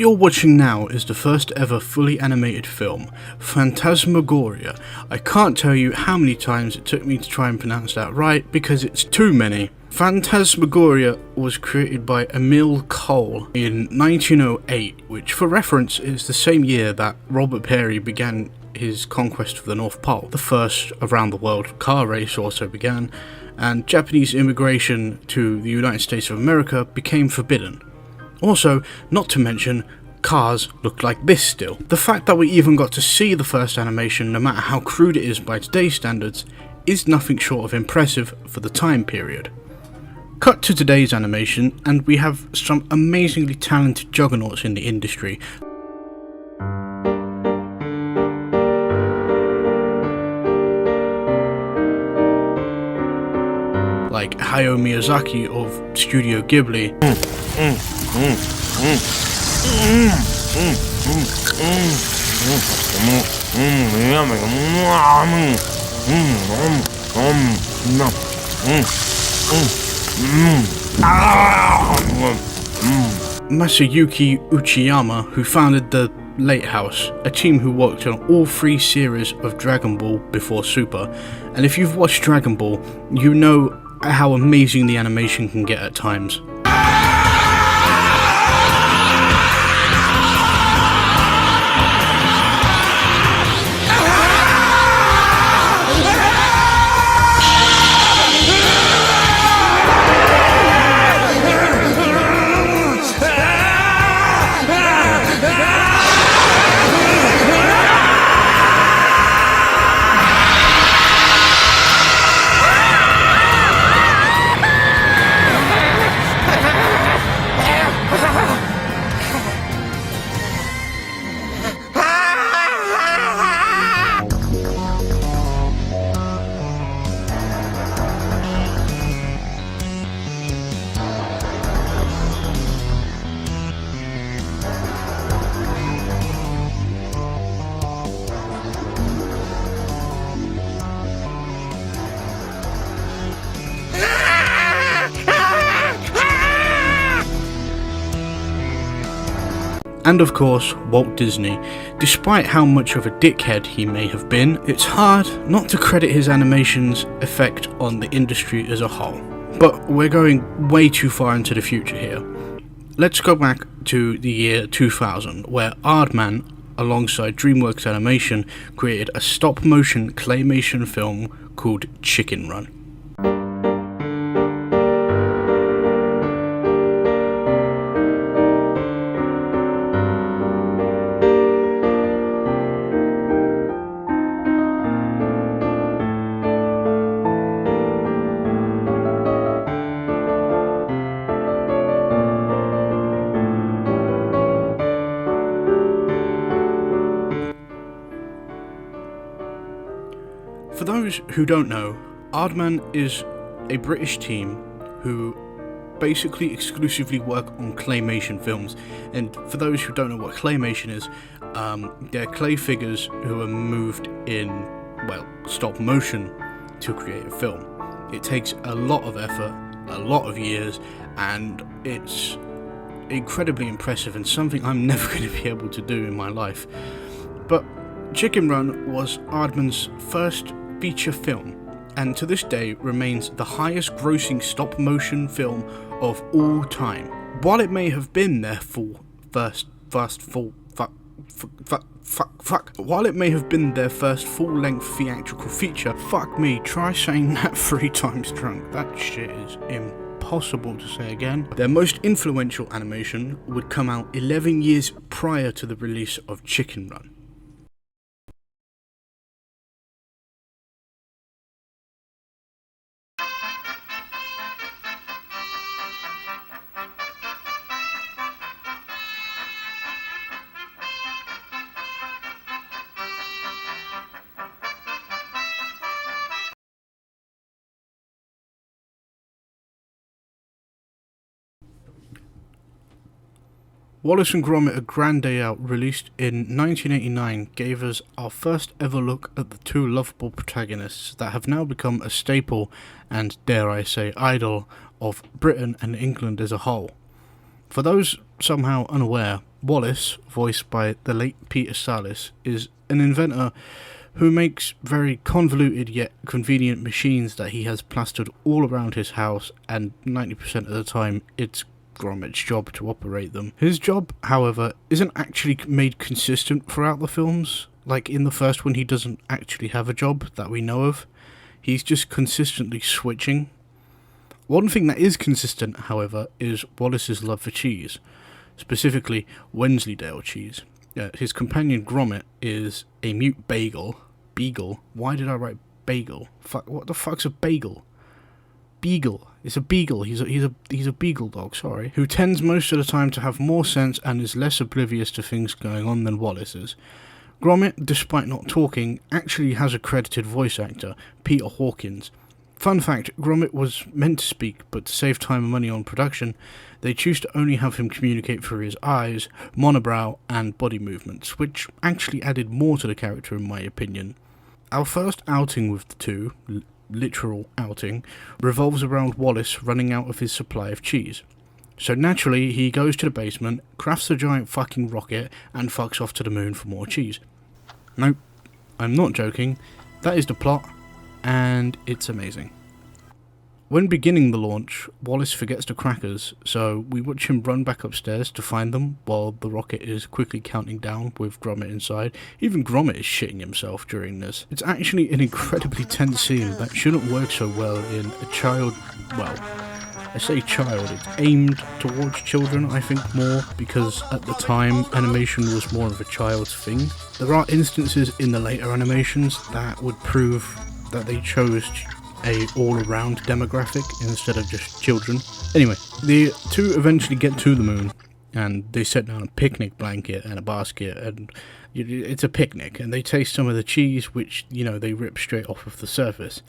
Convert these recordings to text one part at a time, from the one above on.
you're watching now is the first ever fully animated film, Phantasmagoria. I can't tell you how many times it took me to try and pronounce that right because it's too many. Phantasmagoria was created by Emil Cole in 1908, which for reference is the same year that Robert Peary began his conquest of the North Pole. The first around the world car race also began, and Japanese immigration to the United States of America became forbidden. Also, not to mention, cars look like this still. The fact that we even got to see the first animation, no matter how crude it is by today's standards, is nothing short of impressive for the time period. Cut to today's animation, and we have some amazingly talented juggernauts in the industry. Like Hayao Miyazaki of Studio Ghibli, Masayuki Uchiyama, who founded the Lighthouse, a team who worked on all 3 series of Dragon Ball before Super. And if you've watched Dragon Ball, you know how amazing the animation can get at times. And of course, Walt Disney. Despite how much of a dickhead he may have been, it's hard not to credit his animation's effect on the industry as a whole. But we're going way too far into the future here. Let's go back to the year 2000, where Aardman, alongside DreamWorks Animation, created a stop-motion claymation film called Chicken Run. For those who don't know, Aardman is a British team who basically exclusively work on claymation films. And for those who don't know what claymation is, they're clay figures who are moved in, well, stop motion to create a film. It takes a lot of effort, a lot of years, and it's incredibly impressive and something I'm never going to be able to do in my life. But Chicken Run was Aardman's first feature film, and to this day remains the highest grossing stop motion film of all time. While it may have been their first full-length theatrical feature, fuck me, try saying that 3 times drunk. That shit is impossible to say again. Their most influential animation would come out 11 years prior to the release of Chicken Run. Wallace and Gromit: A Grand Day Out, released in 1989, gave us our first ever look at the 2 lovable protagonists that have now become a staple and, dare I say, idol of Britain and England as a whole. For those somehow unaware, Wallace, voiced by the late Peter Sallis, is an inventor who makes very convoluted yet convenient machines that he has plastered all around his house, and 90% of the time it's Gromit's job to operate them. His job, however, isn't actually made consistent throughout the films. Like in the first one, he doesn't actually have a job that we know of. He's just consistently switching. One thing that is consistent, however, is Wallace's love for cheese, specifically Wensleydale cheese. His companion Gromit is a mute beagle. Why did I write bagel? Fuck, what the fuck's a bagel? Beagle. It's a beagle. He's a beagle dog, sorry. Who tends most of the time to have more sense and is less oblivious to things going on than Wallace is. Gromit, despite not talking, actually has a credited voice actor, Peter Hawkins. Fun fact, Gromit was meant to speak, but to save time and money on production, they choose to only have him communicate through his eyes, monobrow, and body movements, which actually added more to the character in my opinion. Our first outing with the two, literal outing, revolves around Wallace running out of his supply of cheese. So naturally, he goes to the basement, crafts a giant fucking rocket, and fucks off to the moon for more cheese. Nope, I'm not joking, that is the plot, and it's amazing. When beginning the launch, Wallace forgets the crackers, so we watch him run back upstairs to find them while the rocket is quickly counting down with Gromit inside. Even Gromit is shitting himself during this. It's actually an incredibly tense scene that shouldn't work so well in a child, well, I say child, it's aimed towards children, I think, more, because at the time, animation was more of a child's thing. There are instances in the later animations that would prove that they chose a all-around demographic instead of just children. Anyway, the two eventually get to the moon, and they set down a picnic blanket and a basket, and it's a picnic, and they taste some of the cheese, which, they rip straight off of the surface.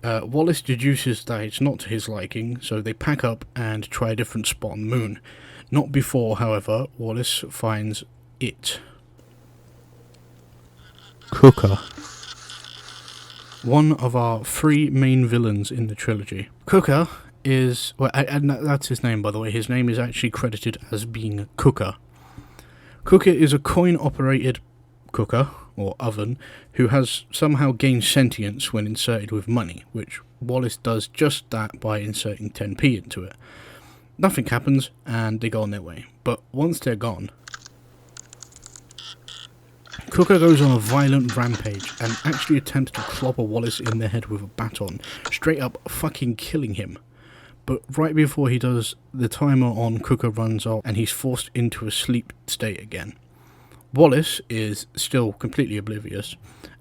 Wallace deduces that it's not to his liking, so they pack up and try a different spot on the moon. Not before, however, Wallace finds it. Cooker. One of our three main villains in the trilogy. Cooker is, well, and that's his name, by the way. His name is actually credited as being Cooker. Cooker is a coin-operated cooker, or oven, who has somehow gained sentience when inserted with money, which Wallace does just that by inserting 10p into it. Nothing happens, and they go on their way. But once they're gone, Cooker goes on a violent rampage and actually attempts to clobber Wallace in the head with a baton, straight up fucking killing him. But right before he does, the timer on Cooker runs out and he's forced into a sleep state again. Wallace is still completely oblivious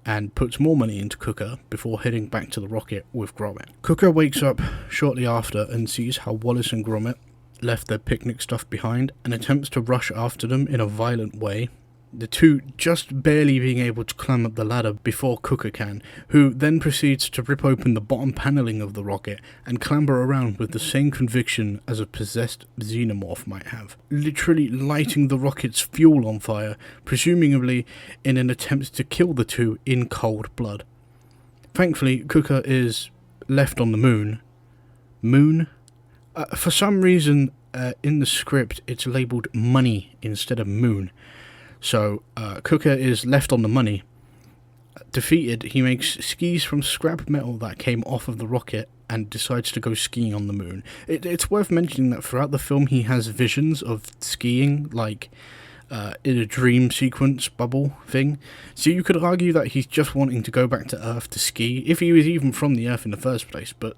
and puts more money into Cooker before heading back to the rocket with Gromit. Cooker wakes up shortly after and sees how Wallace and Gromit left their picnic stuff behind and attempts to rush after them in a violent way, the two just barely being able to climb up the ladder before Cooker can, who then proceeds to rip open the bottom paneling of the rocket and clamber around with the same conviction as a possessed xenomorph might have, literally lighting the rocket's fuel on fire, presumably in an attempt to kill the two in cold blood. Thankfully, Cooker is left on the moon. For some reason, in the script, it's labelled money instead of moon. So, Cooker is left on the money. Defeated, he makes skis from scrap metal that came off of the rocket and decides to go skiing on the moon. It's worth mentioning that throughout the film he has visions of skiing, like in a dream sequence bubble thing. So you could argue that he's just wanting to go back to Earth to ski, if he was even from the Earth in the first place, but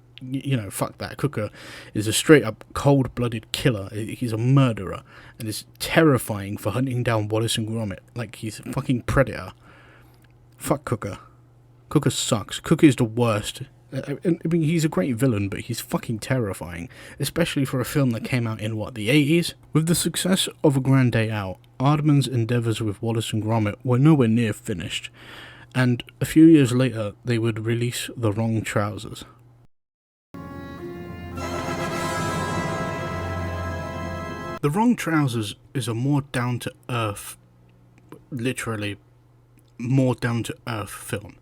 fuck that. Cooker is a straight up cold-blooded killer. He's a murderer and is terrifying for hunting down Wallace and Gromit like he's a fucking predator. Fuck Cooker. Cooker sucks. Cooker is the worst. I mean, he's a great villain, but he's fucking terrifying, especially for a film that came out in, the 80s? With the success of A Grand Day Out, Aardman's endeavours with Wallace and Gromit were nowhere near finished, and a few years later they would release The Wrong Trousers. The Wrong Trousers is a more down-to-earth, literally, more down-to-earth film.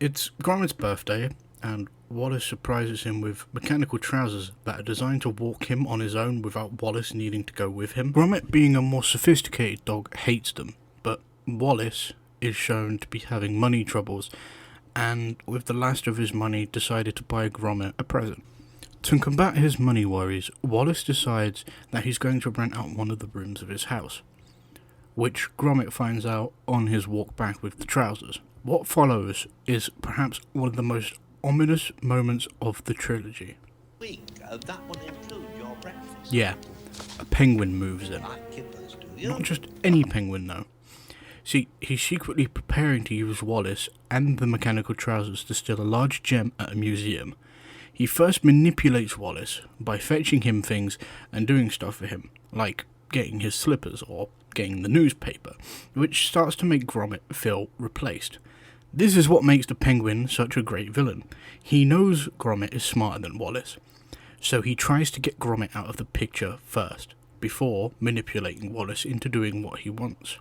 It's Gromit's birthday, and Wallace surprises him with mechanical trousers that are designed to walk him on his own without Wallace needing to go with him. Gromit, being a more sophisticated dog, hates them, but Wallace is shown to be having money troubles, and with the last of his money decided to buy Gromit a present. To combat his money worries, Wallace decides that he's going to rent out one of the rooms of his house, which Gromit finds out on his walk back with the trousers. What follows is perhaps one of the most ominous moments of the trilogy. That will include your breakfast. Yeah, a penguin moves in. Not just any penguin though. See, he's secretly preparing to use Wallace and the mechanical trousers to steal a large gem at a museum. He first manipulates Wallace by fetching him things and doing stuff for him, like getting his slippers or getting the newspaper, which starts to make Gromit feel replaced. This is what makes the penguin such a great villain. He knows Gromit is smarter than Wallace, so he tries to get Gromit out of the picture first, before manipulating Wallace into doing what he wants.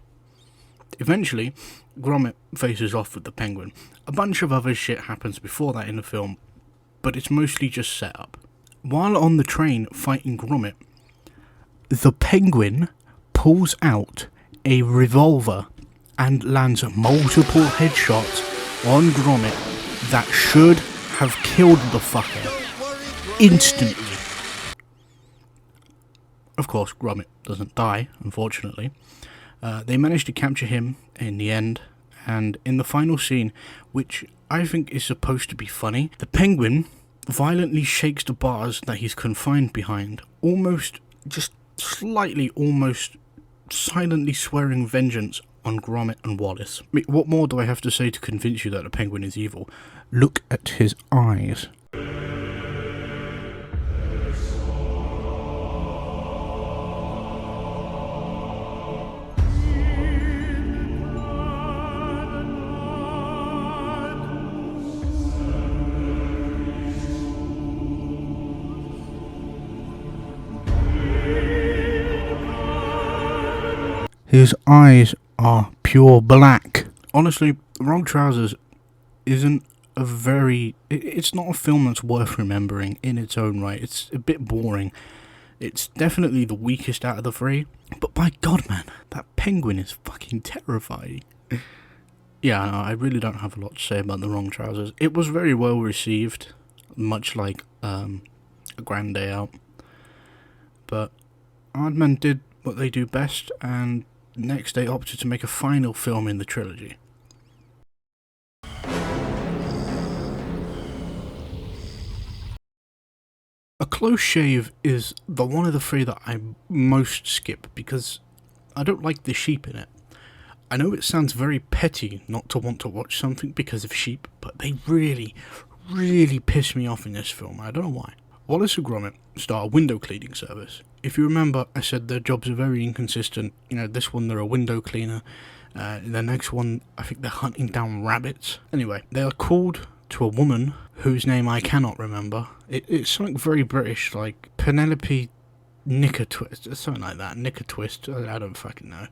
Eventually, Gromit faces off with the penguin. A bunch of other shit happens before that in the film, but it's mostly just set up. While on the train fighting Gromit, the penguin pulls out a revolver and lands multiple headshots on Gromit that should have killed the fucker instantly. Of course, Gromit doesn't die, unfortunately. They manage to capture him in the end, and in the final scene, which I think is supposed to be funny, the penguin violently shakes the bars that he's confined behind, almost silently swearing vengeance on Gromit and Wallace. I mean, what more do I have to say to convince you that the penguin is evil? Look at his eyes. His eyes are pure black. Honestly, Wrong Trousers isn't it's not a film that's worth remembering in its own right. It's a bit boring. It's definitely the weakest out of the three. But by God, man, that penguin is fucking terrifying. Yeah, no, I really don't have a lot to say about The Wrong Trousers. It was very well received, much like A Grand Day Out. But Aardman did what they do best, and next they opted to make a final film in the trilogy. A Close Shave is the one of the three that I most skip because I don't like the sheep in it. I know it sounds very petty not to want to watch something because of sheep, but they really, really piss me off in this film. I don't know why. Wallace and Gromit start a window cleaning service. If you remember, I said their jobs are very inconsistent. You know, this one they're a window cleaner. The next one, I think they're hunting down rabbits. Anyway, they are called to a woman whose name I cannot remember. It's something very British, like Penelope Knickertwist, or something like that. Knickertwist, I don't fucking know.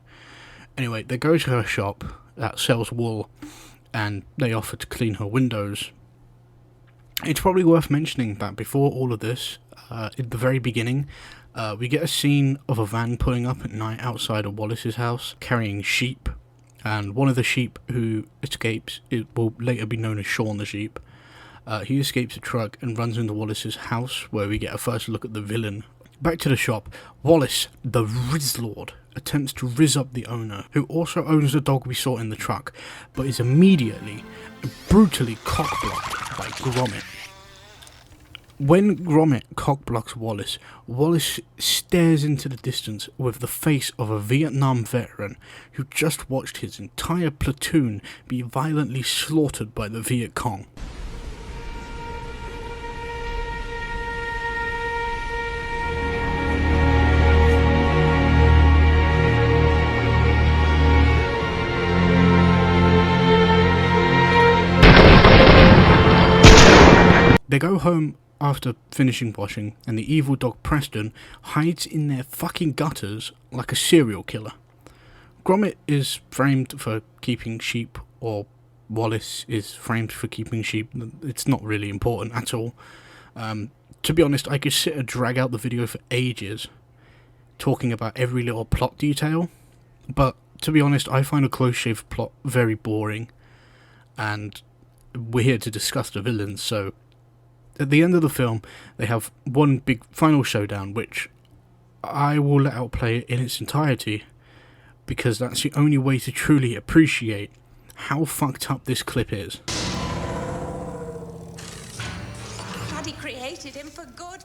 Anyway, they go to her shop that sells wool, and they offer to clean her windows. It's probably worth mentioning that before all of this, in the very beginning, we get a scene of a van pulling up at night outside of Wallace's house, carrying sheep, and one of the sheep who escapes, it will later be known as Shaun the Sheep. He escapes the truck and runs into Wallace's house, where we get a first look at the villain. Back to the shop, Wallace, the Rizzlord, attempts to rizz up the owner, who also owns the dog we saw in the truck, but is immediately and brutally cockblocked by Gromit. When Gromit cockblocks Wallace, Wallace stares into the distance with the face of a Vietnam veteran who just watched his entire platoon be violently slaughtered by the Viet Cong. They go home after finishing washing, and the evil dog Preston hides in their fucking gutters like a serial killer. Gromit is framed for keeping sheep or Wallace is framed for keeping sheep. It's not really important at all. To be honest, I could sit and drag out the video for ages, talking about every little plot detail, but to be honest, I find a close-shaved plot very boring, and we're here to discuss the villains, so at the end of the film, they have one big final showdown, which I will let outplay in its entirety, because that's the only way to truly appreciate how fucked up this clip is. Daddy created him for good.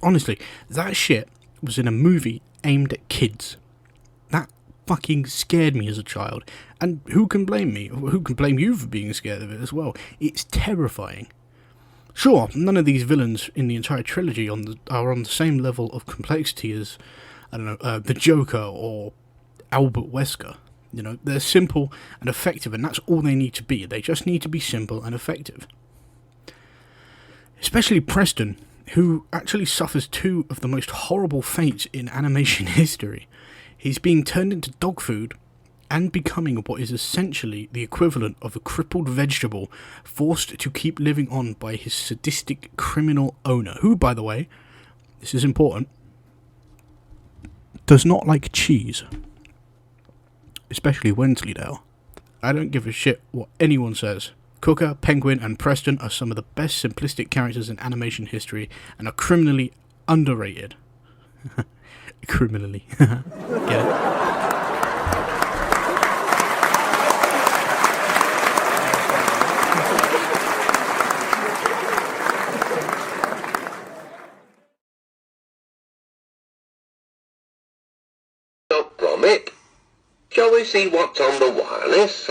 Honestly, that shit was in a movie aimed at kids. That fucking scared me as a child, and who can blame me? Who can blame you for being scared of it as well? It's terrifying. Sure, none of these villains in the entire trilogy are on the same level of complexity as, I don't know, the Joker or Albert Wesker. You know, they're simple and effective, and that's all they need to be. They just need to be simple and effective. Especially Preston, who actually suffers two of the most horrible fates in animation history. He's being turned into dog food and becoming what is essentially the equivalent of a crippled vegetable forced to keep living on by his sadistic criminal owner, who, by the way, this is important, does not like cheese. Especially Wensleydale. I don't give a shit what anyone says. Cooker, Penguin, and Preston are some of the best simplistic characters in animation history and are criminally underrated. Criminally. Get it? So, Gromit, shall we see what's on the wireless?